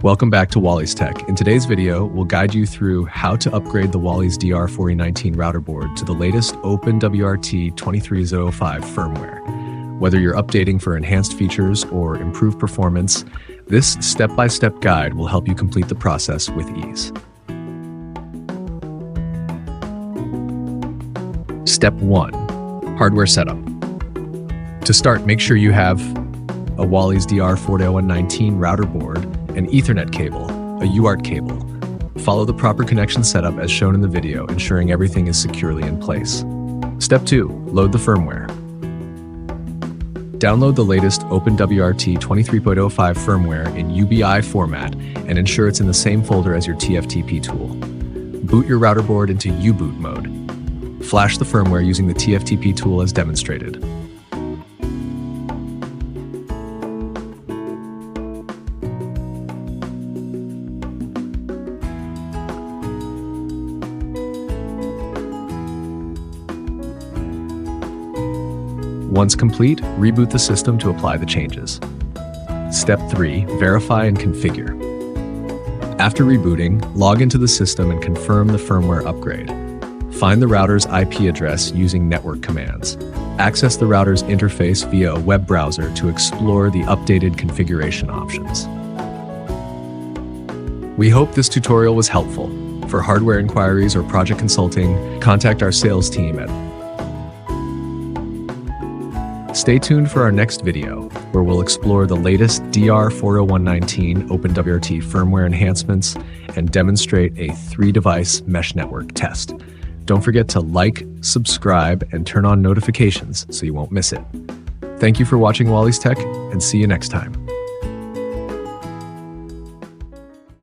Welcome back to Wallys Tech. In today's video, we'll guide you through how to upgrade the Wallys DR4019 router board to the latest OpenWrt 23.05 firmware. Whether you're updating for enhanced features or improved performance, this step-by-step guide will help you complete the process with ease. Step 1. Hardware setup. To start, make sure you have a Wallys DR4019 router board, an Ethernet cable, a UART cable. Follow the proper connection setup as shown in the video, ensuring everything is securely in place. Step 2. Load the firmware. Download the latest OpenWrt 23.05 firmware in UBI format and ensure it's in the same folder as your TFTP tool. Boot your router board into U-boot mode. Flash the firmware using the TFTP tool as demonstrated. Once complete, reboot the system to apply the changes. Step 3. Verify and configure. After rebooting, log into the system and confirm the firmware upgrade. Find the router's IP address using network commands. Access the router's interface via a web browser to explore the updated configuration options. We hope this tutorial was helpful. For hardware inquiries or project consulting, contact our sales team at Stay tuned for our next video, where we'll explore the latest DR4019 OpenWrt firmware enhancements and demonstrate a 3-device mesh network test. Don't forget to like, subscribe, and turn on notifications so you won't miss it. Thank you for watching Wallys Tech, and see you next time.